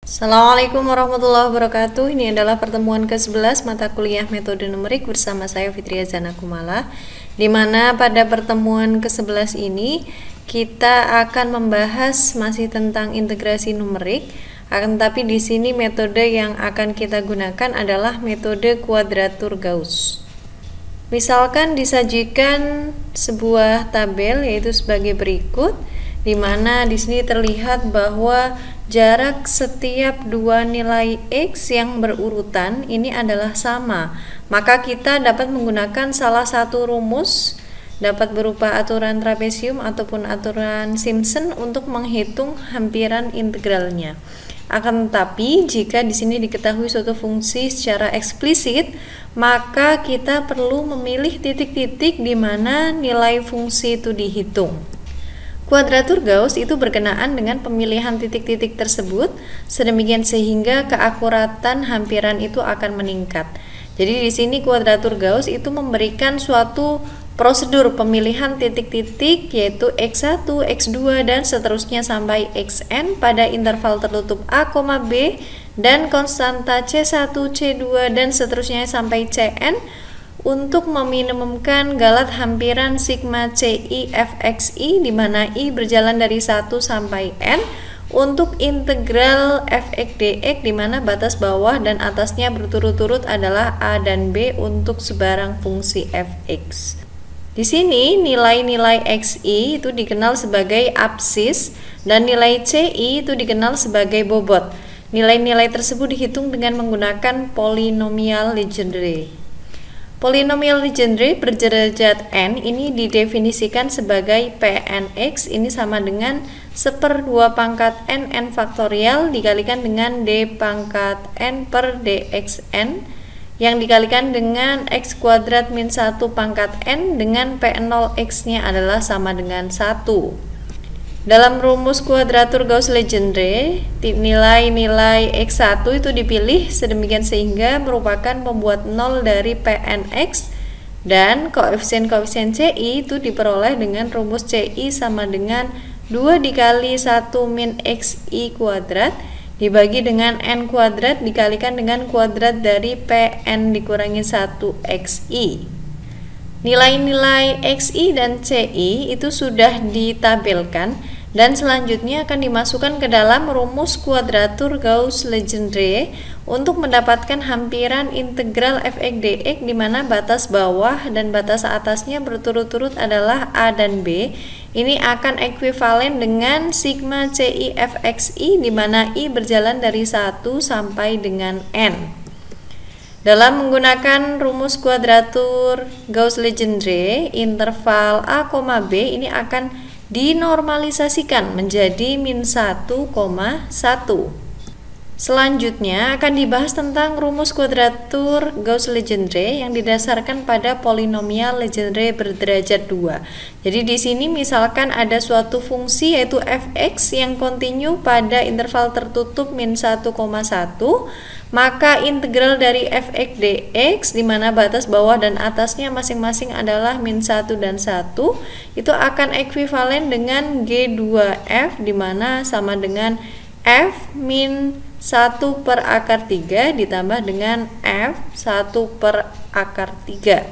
Assalamualaikum warahmatullahi wabarakatuh. Ini adalah pertemuan ke-11 mata kuliah metode numerik bersama saya Fitria Zana Kumala, di mana pada pertemuan ke-11 ini kita akan membahas masih tentang integrasi numerik. Akan tetapi di sini metode yang akan kita gunakan adalah metode kuadratur Gauss. Misalkan disajikan sebuah tabel yaitu sebagai berikut, di mana di sini terlihat bahwa jarak setiap dua nilai X yang berurutan ini adalah sama. Maka kita dapat menggunakan salah satu rumus, dapat berupa aturan trapesium ataupun aturan Simpson untuk menghitung hampiran integralnya. Akan tetapi jika di sini diketahui suatu fungsi secara eksplisit, maka kita perlu memilih titik-titik di mana nilai fungsi itu dihitung. Kuadratur Gauss itu berkenaan dengan pemilihan titik-titik tersebut, sedemikian sehingga keakuratan hampiran itu akan meningkat. Jadi di sini kuadratur Gauss itu memberikan suatu prosedur pemilihan titik-titik yaitu X1, X2 dan seterusnya sampai Xn pada interval tertutup A, B dan konstanta C1, C2 dan seterusnya sampai Cn untuk meminimumkan galat hampiran sigma Ci Fxi di mana I berjalan dari 1 sampai N untuk integral Fx dx di mana batas bawah dan atasnya berturut-turut adalah A dan B untuk sebarang fungsi Fx. Di sini nilai-nilai Xi itu dikenal sebagai absis dan nilai Ci itu dikenal sebagai bobot. Nilai-nilai tersebut dihitung dengan menggunakan polinomial Legendre. Polinomial Legendre berderajat n ini didefinisikan sebagai Pnx ini sama dengan 1/2 pangkat n faktorial dikalikan dengan d pangkat n per dxn yang dikalikan dengan x kuadrat min 1 pangkat n dengan P0x nya adalah sama dengan 1. Dalam rumus kuadratur Gauss-Legendre, nilai-nilai x1 itu dipilih sedemikian sehingga merupakan pembuat 0 dari Pnx dan koefisien-koefisien Ci itu diperoleh dengan rumus Ci sama dengan 2 dikali 1 min xi kuadrat dibagi dengan n kuadrat dikalikan dengan kuadrat dari Pn dikurangi 1 xi. Nilai-nilai xi dan ci itu sudah ditabelkan dan selanjutnya akan dimasukkan ke dalam rumus kuadratur Gauss-Legendre untuk mendapatkan hampiran integral Fx dx di mana batas bawah dan batas atasnya berturut-turut adalah A dan B. Ini akan ekuivalen dengan sigma Ci Fxi di mana I berjalan dari 1 sampai dengan N. Dalam menggunakan rumus kuadratur Gauss-Legendre, interval A, B ini akan dinormalisasikan menjadi min 1,1. Selanjutnya akan dibahas tentang rumus kuadratur Gauss-Legendre yang didasarkan pada polinomial Legendre berderajat 2. Jadi di sini misalkan ada suatu fungsi yaitu fx yang kontinu pada interval tertutup min 1,1, maka integral dari Fx dx di mana batas bawah dan atasnya masing-masing adalah min 1 dan 1 itu akan ekuivalen dengan G2F di mana sama dengan F min 1 per akar 3 ditambah dengan F 1 per akar 3.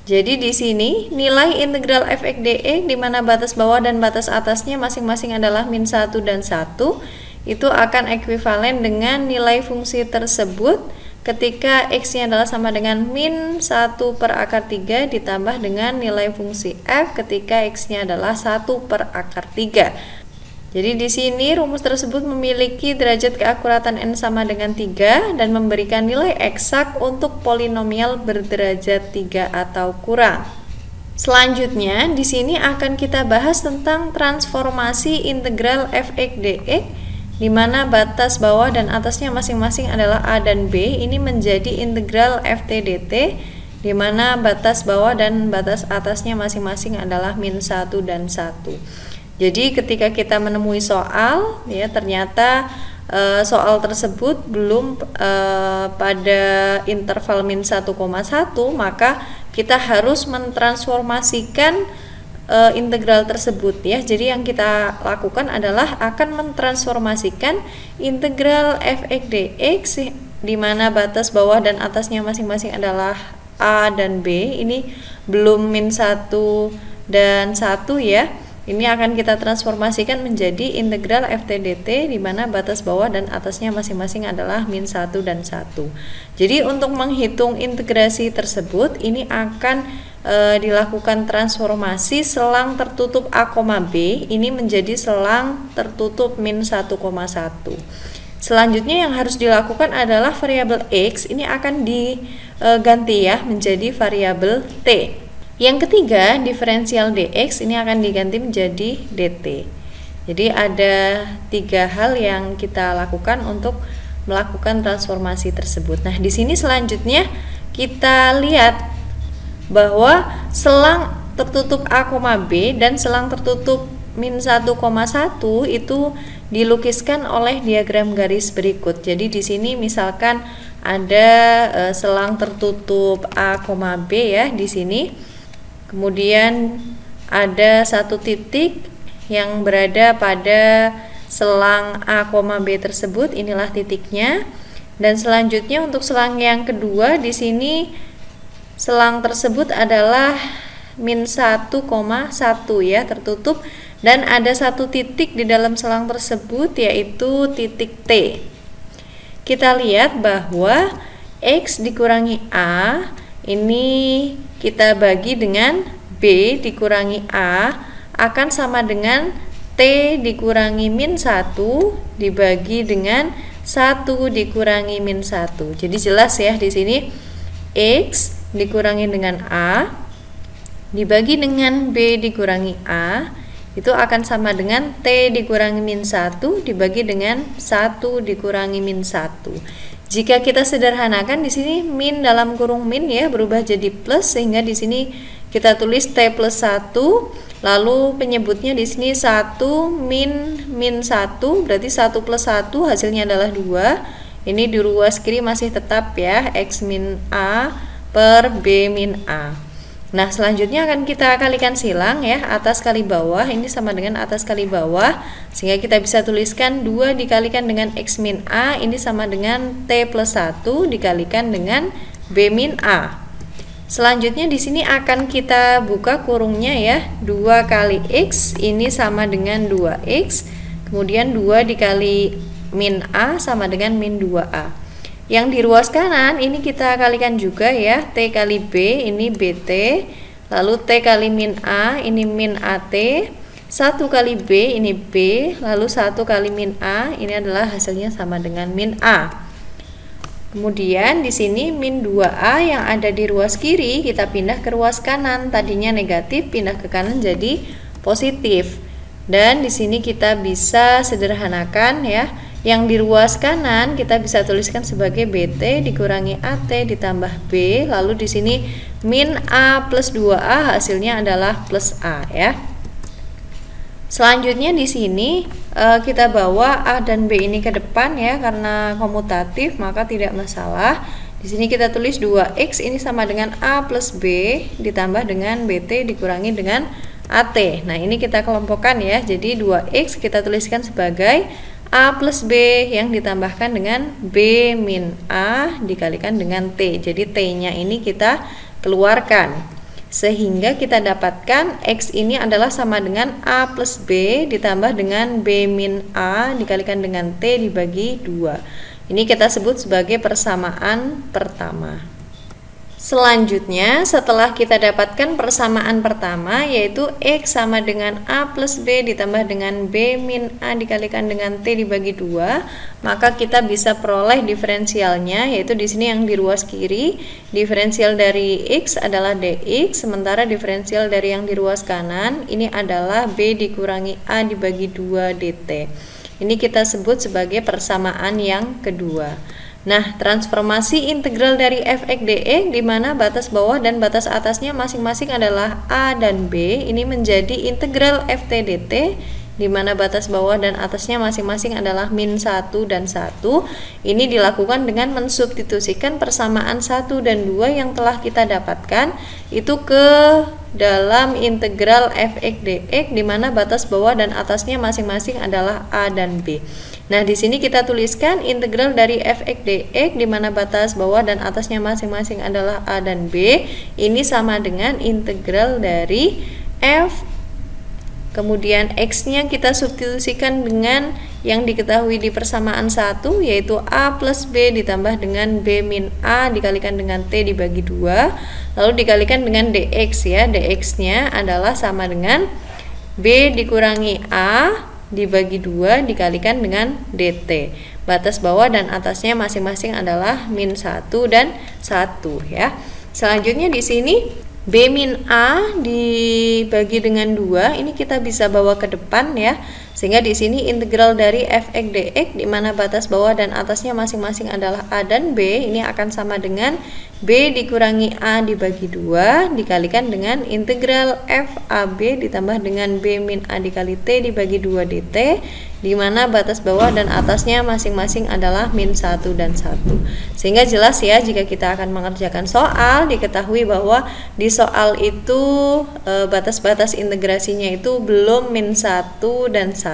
Jadi di sini nilai integral Fx dx di mana batas bawah dan batas atasnya masing-masing adalah min 1 dan 1 itu akan ekuivalen dengan nilai fungsi tersebut ketika x-nya adalah sama dengan min 1 per akar 3 ditambah dengan nilai fungsi f ketika x-nya adalah 1 per akar 3. Jadi di sini rumus tersebut memiliki derajat keakuratan n sama dengan 3 dan memberikan nilai eksak untuk polinomial berderajat 3 atau kurang. Selanjutnya di sini akan kita bahas tentang transformasi integral Fx dx di mana batas bawah dan atasnya masing-masing adalah A dan B ini menjadi integral Ft dt di mana batas bawah dan batas atasnya masing-masing adalah min 1 dan 1. Jadi ketika kita menemui soal ya ternyata soal tersebut belum pada interval min 1,1 maka kita harus mentransformasikan integral tersebut ya. Jadi yang kita lakukan adalah akan mentransformasikan integral f(x) dx di mana batas bawah dan atasnya masing-masing adalah a dan b. Ini belum min 1 dan 1 ya. Ini akan kita transformasikan menjadi integral ft dt di mana batas bawah dan atasnya masing-masing adalah min 1 dan 1. Jadi untuk menghitung integrasi tersebut ini akan dilakukan transformasi selang tertutup a, b ini menjadi selang tertutup min 1,1. Selanjutnya yang harus dilakukan adalah variabel x ini akan diganti ya menjadi variabel t. Yang ketiga, diferensial dx ini akan diganti menjadi dt. Jadi ada 3 hal yang kita lakukan untuk melakukan transformasi tersebut. Nah, di sini selanjutnya kita lihat bahwa selang tertutup a, b dan selang tertutup min 1,1 itu dilukiskan oleh diagram garis berikut. Jadi di sini misalkan ada selang tertutup a, b ya di sini. Kemudian ada satu titik yang berada pada selang a, b tersebut, inilah titiknya. Dan selanjutnya untuk selang yang kedua di sini selang tersebut adalah min 1,1 ya tertutup dan ada satu titik di dalam selang tersebut yaitu titik T. Kita lihat bahwa X dikurangi A ini kita bagi dengan B dikurangi A akan sama dengan T dikurangi min 1 dibagi dengan 1 dikurangi min 1. Jadi jelas ya di sini X dikurangi dengan A dibagi dengan B dikurangi A itu akan sama dengan T dikurangi min 1 dibagi dengan 1 dikurangi min 1. Jika kita sederhanakan di sini min dalam kurung min ya berubah jadi plus sehingga di sini kita tulis T plus 1 lalu penyebutnya di sini 1 min 1 berarti 1 plus 1 hasilnya adalah 2. Ini di ruas kiri masih tetap ya X min A per B min A. Nah selanjutnya akan kita kalikan silang ya atas kali bawah ini sama dengan atas kali bawah sehingga kita bisa tuliskan 2 dikalikan dengan X min A ini sama dengan T plus 1 dikalikan dengan B min A. Selanjutnya di sini akan kita buka kurungnya ya 2 kali X ini sama dengan 2X kemudian 2 dikali min A sama dengan min 2A. Yang di ruas kanan ini kita kalikan juga ya T kali B ini BT lalu T kali min A ini min AT 1 kali B ini B lalu 1 kali min A ini adalah hasilnya sama dengan min A. Kemudian di sini min 2A yang ada di ruas kiri kita pindah ke ruas kanan, tadinya negatif pindah ke kanan jadi positif. Dan di sini kita bisa sederhanakan ya. Yang di ruas kanan kita bisa tuliskan sebagai BT dikurangi AT ditambah B, lalu di sini min A plus 2A hasilnya adalah plus A ya. Selanjutnya di sini kita bawa A dan B ini ke depan ya karena komutatif maka tidak masalah. Di sini kita tulis 2X ini sama dengan A plus B ditambah dengan BT dikurangi dengan AT. Nah, ini kita kelompokkan ya. Jadi 2X kita tuliskan sebagai A plus B yang ditambahkan dengan B min A dikalikan dengan T. Jadi T-nya ini kita keluarkan. Sehingga kita dapatkan X ini adalah sama dengan A plus B ditambah dengan B min A dikalikan dengan T dibagi 2. Ini kita sebut sebagai persamaan pertama. Selanjutnya, setelah kita dapatkan persamaan pertama yaitu X sama dengan A plus B ditambah dengan B min A dikalikan dengan T dibagi 2, maka kita bisa peroleh diferensialnya yaitu di sini yang di ruas kiri, diferensial dari X adalah dx, sementara diferensial dari yang di ruas kanan ini adalah B dikurangi A dibagi 2 dt. Ini kita sebut sebagai persamaan yang kedua. Nah, transformasi integral dari f(x) dx di mana batas bawah dan batas atasnya masing-masing adalah A dan B ini menjadi integral ft dt di mana batas bawah dan atasnya masing-masing adalah min 1 dan 1. Ini dilakukan dengan mensubstitusikan persamaan 1 dan 2 yang telah kita dapatkan itu ke dalam integral f(x) dx, di mana batas bawah dan atasnya masing-masing adalah a dan b. Nah, di sini kita tuliskan integral dari f(x) dx, di mana batas bawah dan atasnya masing-masing adalah a dan b. Ini sama dengan integral dari f, kemudian x-nya kita substitusikan dengan yang diketahui di persamaan 1, yaitu a plus b ditambah dengan b min a dikalikan dengan t dibagi 2, lalu dikalikan dengan dx ya. Dx-nya adalah sama dengan b dikurangi a dibagi 2 dikalikan dengan dt. Batas bawah dan atasnya masing-masing adalah min 1 dan 1 ya. Selanjutnya di sini b min a dibagi dengan 2 ini kita bisa bawa ke depan ya. Sehingga di sini integral dari f(x) dx, di mana batas bawah dan atasnya masing-masing adalah a dan b, ini akan sama dengan b dikurangi a dibagi 2 dikalikan dengan integral fab ditambah dengan b min a dikali t dibagi 2 dt, di mana batas bawah dan atasnya masing-masing adalah min 1 dan 1. Sehingga jelas ya, jika kita akan mengerjakan soal, diketahui bahwa di soal itu batas-batas integrasinya itu belum min 1 dan 1,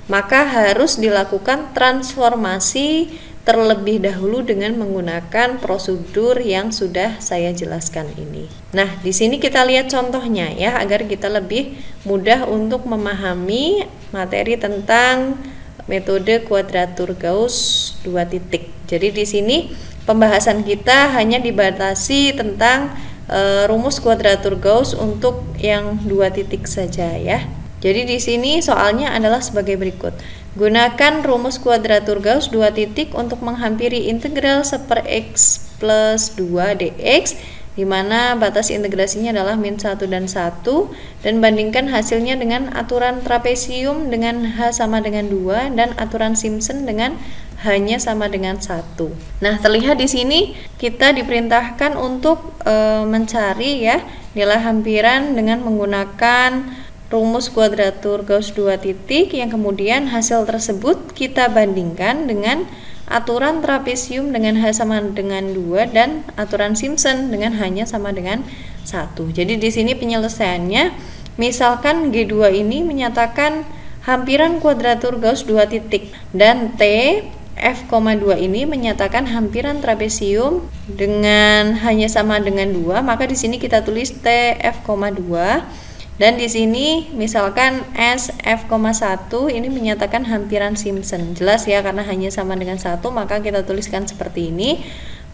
maka harus dilakukan transformasi terlebih dahulu dengan menggunakan prosedur yang sudah saya jelaskan ini. Nah, di sini kita lihat contohnya ya, agar kita lebih mudah untuk memahami materi tentang metode kuadratur Gauss 2 titik. Jadi di sini pembahasan kita hanya dibatasi tentang rumus kuadratur Gauss untuk yang 2 titik saja ya. Jadi di sini soalnya adalah sebagai berikut. Gunakan rumus kuadratur Gauss 2 titik untuk menghampiri integral 1/x plus 2 dx, di mana batas integrasinya adalah min 1 dan 1, dan bandingkan hasilnya dengan aturan trapesium dengan h sama dengan 2 dan aturan Simpson dengan h-nya sama dengan 1. Nah, terlihat di sini kita diperintahkan untuk mencari ya nilai hampiran dengan menggunakan rumus kuadratur Gauss 2 titik, yang kemudian hasil tersebut kita bandingkan dengan aturan trapesium dengan h sama dengan 2 dan aturan Simpson dengan h-nya sama dengan 1. Jadi di sini penyelesaiannya, misalkan G2 ini menyatakan hampiran kuadratur Gauss 2 titik dan T f,2 ini menyatakan hampiran trapesium dengan h-nya sama dengan 2, maka di sini kita tulis T f,2. Dan di sini misalkan S f,1 ini menyatakan hampiran Simpson. Jelas ya, karena hanya sama dengan 1, maka kita tuliskan seperti ini.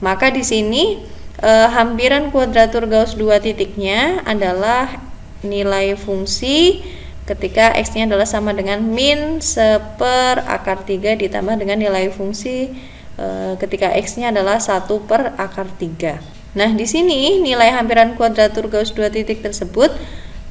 Maka di sini hampiran kuadratur Gauss 2 titiknya adalah nilai fungsi ketika x-nya adalah sama dengan min 1/3 ditambah dengan nilai fungsi ketika x-nya adalah 1/3. Nah, di sini nilai hampiran kuadratur Gauss 2 titik tersebut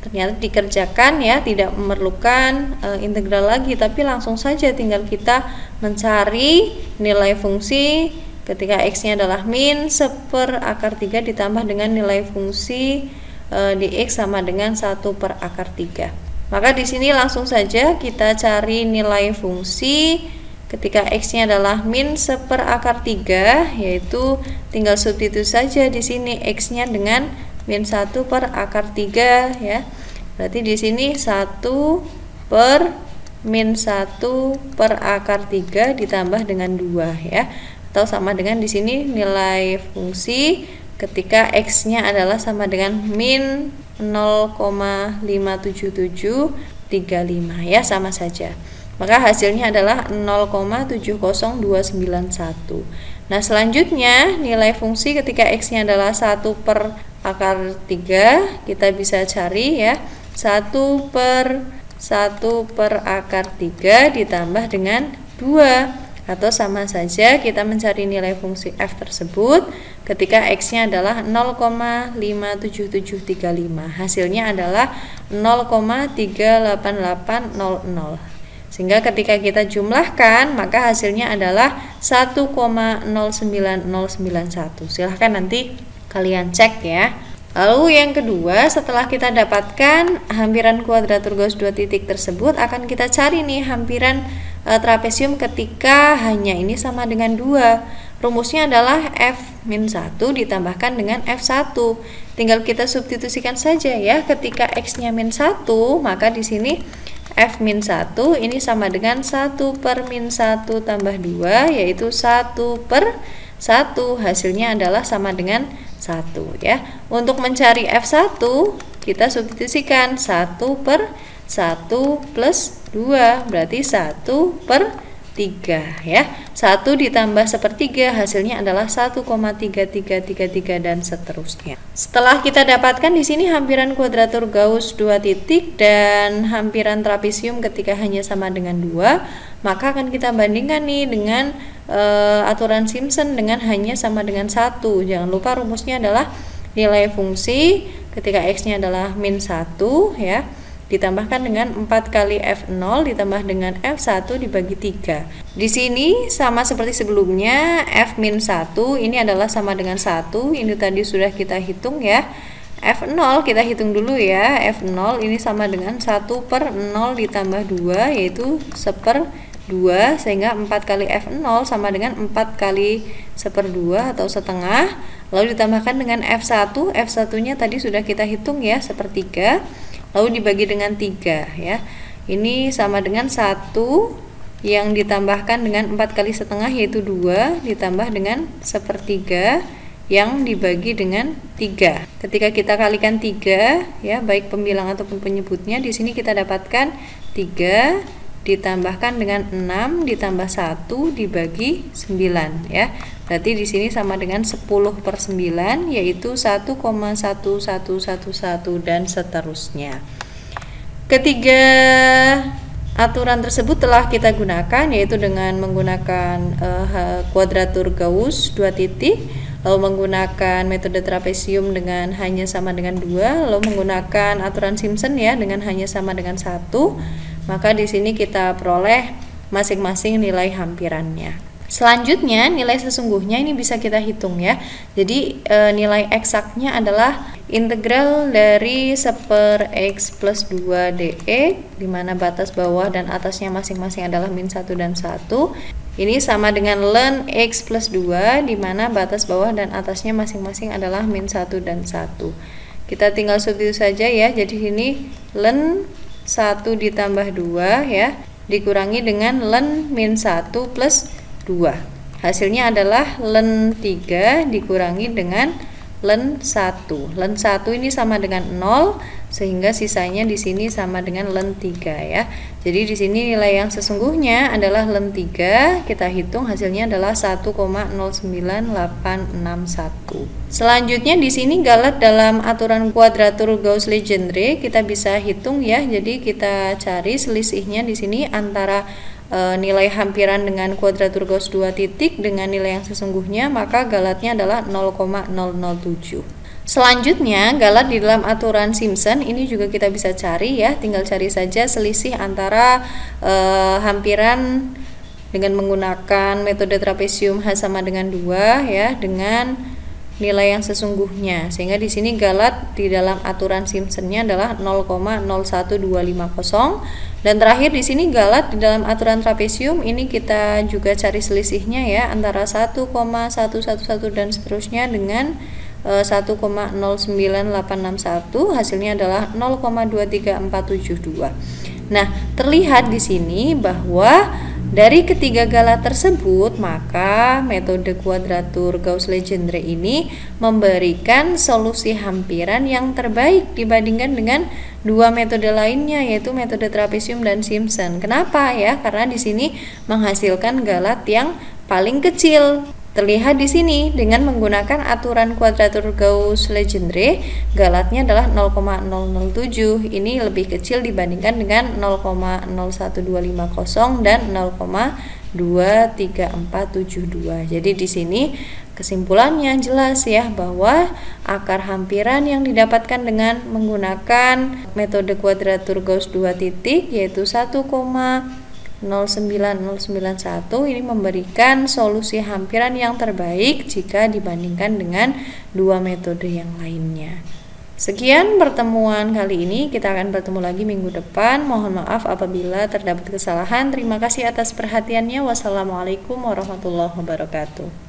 ternyata dikerjakan ya, tidak memerlukan integral lagi, tapi langsung saja tinggal kita mencari nilai fungsi ketika x-nya adalah min 1/3 ditambah dengan nilai fungsi dx sama dengan 1/3. Maka di sini langsung saja kita cari nilai fungsi ketika x-nya adalah min 1/3, yaitu tinggal substitusi saja di sini x-nya dengan min 1/3 ya. Berarti di sini 1/min 1/3 ditambah dengan 2 ya. Atau sama dengan di sini nilai fungsi ketika x-nya adalah sama dengan min 0,57735 ya, sama saja. Maka hasilnya adalah 0,70291. Nah, selanjutnya nilai fungsi ketika x-nya adalah 1/3, kita bisa cari ya, 1/1/3 ditambah dengan 2, atau sama saja kita mencari nilai fungsi f tersebut ketika x-nya adalah 0,57735. Hasilnya adalah 0,38800. Sehingga ketika kita jumlahkan, maka hasilnya adalah 1,09091. Silahkan nanti kalian cek ya. Lalu yang kedua, setelah kita dapatkan hampiran kuadratur Gauss dua titik tersebut, akan kita cari nih hampiran trapesium ketika hanya ini sama dengan 2. Rumusnya adalah F-1 ditambahkan dengan F1. Tinggal kita substitusikan saja ya. Ketika X-nya min 1, maka di sini F-1 ini sama dengan 1 per min 1 tambah 2, yaitu 1 per 1. Hasilnya adalah sama dengan 1 ya. Untuk mencari F1 kita substitusikan 1 per 1 plus 2 berarti 1 per 3 ya. 1 ditambah sepertiga hasilnya adalah 1,3333 dan seterusnya. Setelah kita dapatkan di sini hampiran kuadratur Gauss dua titik dan hampiran trapesium ketika hanya sama dengan 2, maka akan kita bandingkan nih dengan aturan Simpson dengan hanya sama dengan 1. Jangan lupa rumusnya adalah nilai fungsi ketika X-nya adalah min 1 ya, ditambahkan dengan 4 kali F0 ditambah dengan F1 dibagi 3. Di sini sama seperti sebelumnya, F min 1 ini adalah sama dengan 1. Ini tadi sudah kita hitung ya. F0 kita hitung dulu ya. F0 ini sama dengan 1 per 0 ditambah 2, yaitu 1/2, sehingga 4 kali F0 sama dengan 4 kali 1/2 atau setengah. Lalu ditambahkan dengan F1. F1 nya tadi sudah kita hitung ya, 1/3. Lalu dibagi dengan 3 ya. Ini sama dengan 1 yang ditambahkan dengan 4 kali setengah, yaitu 2, ditambah dengan 1/3 yang dibagi dengan 3. Ketika kita kalikan 3 ya, baik pembilang ataupun penyebutnya, di sini kita dapatkan 3 ditambahkan dengan 6 ditambah 1 dibagi 9 ya. Berarti di sini sama dengan 10/9, yaitu 1,1111 dan seterusnya. Ketiga aturan tersebut telah kita gunakan, yaitu dengan menggunakan kuadratur Gauss dua titik, lalu menggunakan metode trapesium dengan hanya sama dengan 2, lalu menggunakan aturan Simpson ya dengan hanya sama dengan 1. Maka di sini kita peroleh masing-masing nilai hampirannya. Selanjutnya nilai sesungguhnya ini bisa kita hitung ya. Jadi nilai eksaknya adalah integral dari 1/x plus 2 dx, di mana batas bawah dan atasnya masing-masing adalah min 1 dan 1. Ini sama dengan ln x plus 2, di mana batas bawah dan atasnya masing-masing adalah min 1 dan 1. Kita tinggal substitusi saja ya. Jadi ini ln 1 ditambah 2 ya, dikurangi dengan ln min 1 plus 2. Hasilnya adalah ln 3 dikurangi dengan ln 1. Ln 1 ini sama dengan 0, sehingga sisanya di sini sama dengan ln 3 ya. Jadi di sini nilai yang sesungguhnya adalah ln 3. Kita hitung hasilnya adalah 1,09861. Selanjutnya di sini galat dalam aturan kuadratur Gauss-Legendre kita bisa hitung ya. Jadi kita cari selisihnya di sini antara nilai hampiran dengan kuadratur Gauss dua titik dengan nilai yang sesungguhnya, maka galatnya adalah 0,007. Selanjutnya galat di dalam aturan Simpson ini juga kita bisa cari ya, tinggal cari saja selisih antara hampiran dengan menggunakan metode trapesium H sama dengan 2 ya dengan nilai yang sesungguhnya, sehingga di sini galat di dalam aturan Simpsonnya adalah 0,01250. Dan terakhir di sini galat di dalam aturan trapesium ini kita juga cari selisihnya ya, antara 1,111 dan seterusnya dengan 1,09861. Hasilnya adalah 0,23472. Nah, terlihat di sini bahwa dari ketiga galat tersebut, maka metode kuadratur Gauss-Legendre ini memberikan solusi hampiran yang terbaik dibandingkan dengan dua metode lainnya, yaitu metode trapesium dan Simpson. Kenapa ya? Karena di sini menghasilkan galat yang paling kecil. Terlihat di sini dengan menggunakan aturan kuadratur Gauss-Legendre, galatnya adalah 0,007. Ini lebih kecil dibandingkan dengan 0,01250 dan 0,23472. Jadi di sini kesimpulannya jelas ya, bahwa akar hampiran yang didapatkan dengan menggunakan metode kuadratur Gauss dua titik yaitu 1,09091 ini memberikan solusi hampiran yang terbaik jika dibandingkan dengan dua metode yang lainnya. Sekian pertemuan kali ini, kita akan bertemu lagi minggu depan. Mohon maaf apabila terdapat kesalahan. Terima kasih atas perhatiannya. Wassalamualaikum warahmatullahi wabarakatuh.